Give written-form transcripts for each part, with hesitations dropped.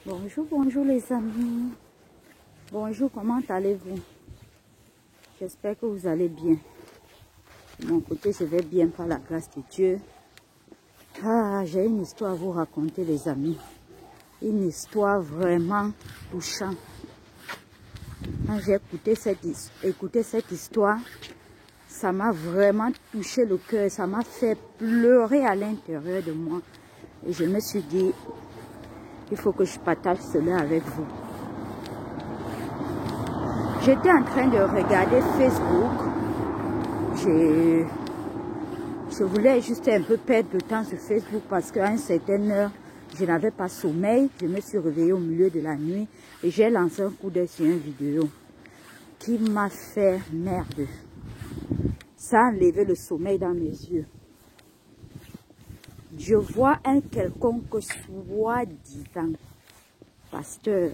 Bonjour, bonjour les amis. Bonjour, comment allez-vous? J'espère que vous allez bien. De mon côté, je vais bien par la grâce de Dieu. J'ai une histoire à vous raconter les amis. Une histoire vraiment touchante. Quand j'ai écouté cette histoire, ça m'a vraiment touché le cœur. Ça m'a fait pleurer à l'intérieur de moi. Et je me suis dit, il faut que je partage cela avec vous. J'étais en train de regarder Facebook. Je voulais juste un peu perdre le temps sur Facebook parce qu'à une certaine heure, je n'avais pas sommeil. Je me suis réveillée au milieu de la nuit et j'ai lancé un coup d'œil sur une vidéo qui m'a fait merde. Ça a enlevé le sommeil dans mes yeux. Je vois un quelconque soi-disant pasteur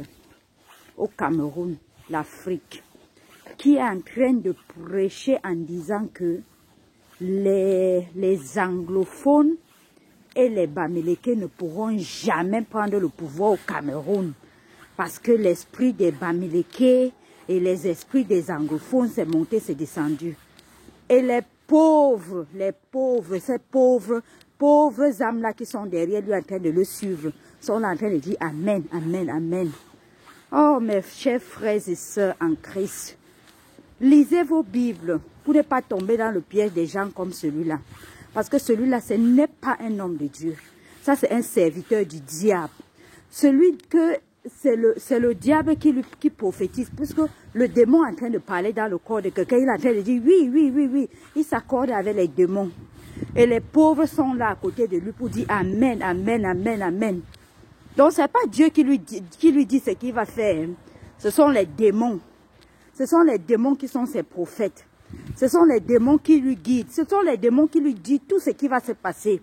au Cameroun, l'Afrique, qui est en train de prêcher en disant que les anglophones et les Bamileke ne pourront jamais prendre le pouvoir au Cameroun parce que l'esprit des Bamileke et les esprits des anglophones s'est monté, s'est descendu. Et les pauvres, ces pauvres âmes-là qui sont derrière lui en train de le suivre, sont en train de dire Amen, Amen, Amen. Oh, mes chers frères et sœurs en Christ, lisez vos Bibles pour ne pas tomber dans le piège des gens comme celui-là. Parce que celui-là, ce n'est pas un homme de Dieu. Ça, c'est un serviteur du diable. Celui que c'est le diable qui prophétise. Puisque le démon est en train de parler dans le corps de quelqu'un, il est en train de dire oui, oui, oui, oui. Il s'accorde avec les démons. Et les pauvres sont là à côté de lui pour dire Amen, Amen, Amen, Amen. Donc, ce n'est pas Dieu qui lui dit ce qu'il va faire. Ce sont les démons. Ce sont les démons qui sont ses prophètes. Ce sont les démons qui lui guident. Ce sont les démons qui lui disent tout ce qui va se passer.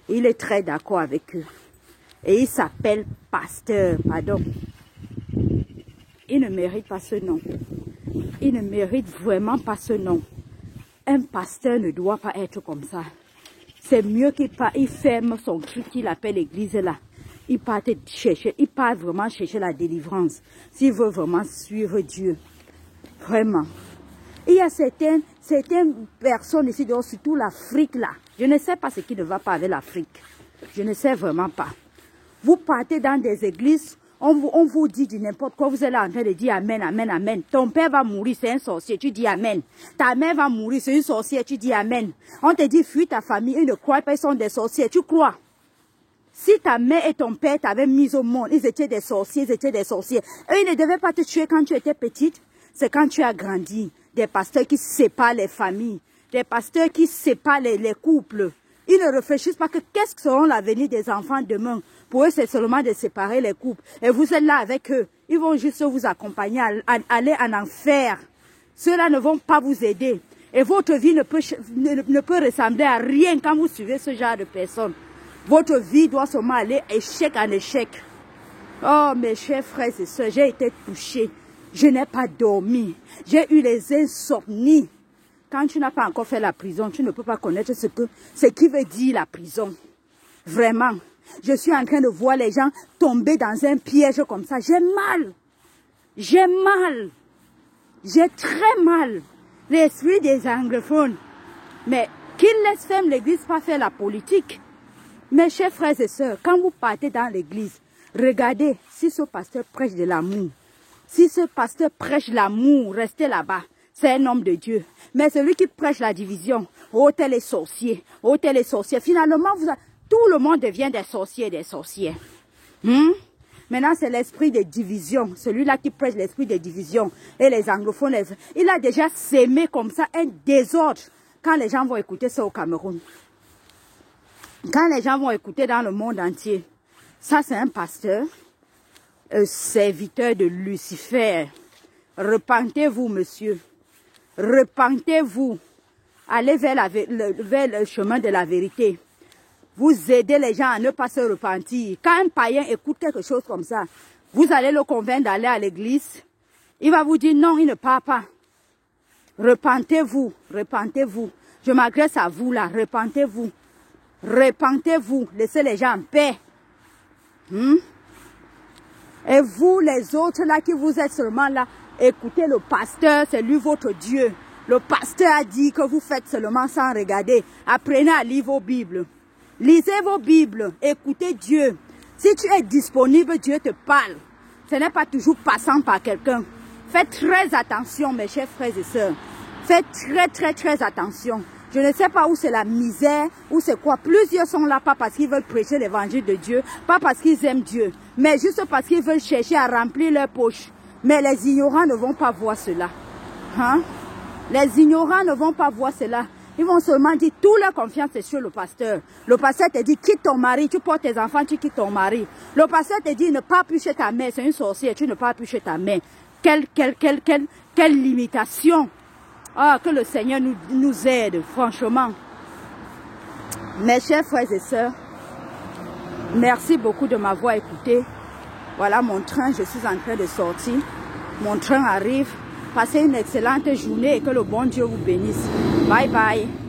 Et il est très d'accord avec eux. Et il s'appelle pasteur, pardon. Il ne mérite pas ce nom. Il ne mérite vraiment pas ce nom. Un pasteur ne doit pas être comme ça. C'est mieux qu'il ferme son truc qu'il appelle l'église là. Il part vraiment chercher la délivrance. S'il veut vraiment suivre Dieu. Vraiment. Il y a certaines personnes ici, surtout l'Afrique là. Je ne sais pas ce qui ne va pas avec l'Afrique. Je ne sais vraiment pas. Vous partez dans des églises, on vous dit du n'importe quoi, vous êtes là en train de dire Amen, Amen, Amen. Ton père va mourir, c'est un sorcier, tu dis Amen. Ta mère va mourir, c'est une sorcière, tu dis Amen. On te dit fuis ta famille, ils ne croient pas, ils sont des sorciers, tu crois. Si ta mère et ton père t'avaient mis au monde, ils étaient des sorciers, ils étaient des sorciers. Eux, ils ne devaient pas te tuer quand tu étais petite. C'est quand tu as grandi. Des pasteurs qui séparent les familles. Des pasteurs qui séparent les couples. Ils ne réfléchissent pas que qu'est-ce que seront l'avenir des enfants demain. Pour eux, c'est seulement de séparer les couples. Et vous êtes là avec eux. Ils vont juste vous accompagner à aller en enfer. Ceux-là ne vont pas vous aider. Et votre vie ne peut ressembler à rien quand vous suivez ce genre de personnes. Votre vie doit seulement aller échec en échec. Oh, mes chers frères et sœurs, j'ai été touchée. Je n'ai pas dormi. J'ai eu les insomnies. Quand tu n'as pas encore fait la prison, tu ne peux pas connaître ce qui veut dire la prison. Vraiment. Je suis en train de voir les gens tomber dans un piège comme ça. J'ai mal. J'ai mal. J'ai très mal. L'esprit des anglophones. Mais qu'ils laissent faire l'église pas faire la politique. Mes chers frères et sœurs, quand vous partez dans l'église, regardez si ce pasteur prêche de l'amour. Si ce pasteur prêche l'amour, restez là-bas. C'est un homme de Dieu. Mais celui qui prêche la division, oh tel est sorcier, oh tel est sorcier. Finalement, tout le monde devient des sorciers et des sorcières. Maintenant, c'est l'esprit de division. Celui-là qui prêche l'esprit de division. Et les anglophones, il a déjà sémé comme ça un désordre. Quand les gens vont écouter ça au Cameroun. Quand les gens vont écouter dans le monde entier. Ça, c'est un pasteur. Serviteur de Lucifer. Repentez-vous, monsieur. Repentez-vous. Allez vers le chemin de la vérité. Vous aidez les gens à ne pas se repentir. Quand un païen écoute quelque chose comme ça, vous allez le convaincre d'aller à l'église. Il va vous dire non, il ne part pas. Repentez-vous, repentez-vous. Je m'adresse à vous là, repentez-vous. Repentez-vous, laissez les gens en paix. Et vous, les autres là qui vous êtes seulement là, écoutez le pasteur, c'est lui votre Dieu. Le pasteur a dit que vous faites seulement sans regarder. Apprenez à lire vos Bibles. Lisez vos Bibles, écoutez Dieu. Si tu es disponible, Dieu te parle. Ce n'est pas toujours passant par quelqu'un. Faites très attention, mes chers frères et sœurs. Faites très attention. Je ne sais pas où c'est la misère, où c'est quoi. Plusieurs sont là, pas parce qu'ils veulent prêcher l'évangile de Dieu, pas parce qu'ils aiment Dieu, mais juste parce qu'ils veulent chercher à remplir leur poche. Mais les ignorants ne vont pas voir cela. Hein? Les ignorants ne vont pas voir cela. Ils vont seulement dire, toute leur confiance est sur le pasteur. Le pasteur te dit, quitte ton mari, tu portes tes enfants, tu quittes ton mari. Le pasteur te dit, ne pars plus chez ta mère, c'est une sorcière, tu ne pars plus chez ta mère. Quelle limitation. Ah, que le Seigneur nous aide, franchement. Mes chers frères et sœurs, merci beaucoup de m'avoir écouté. Voilà mon train, je suis en train de sortir. Mon train arrive. Passez une excellente journée et que le bon Dieu vous bénisse. Bye bye.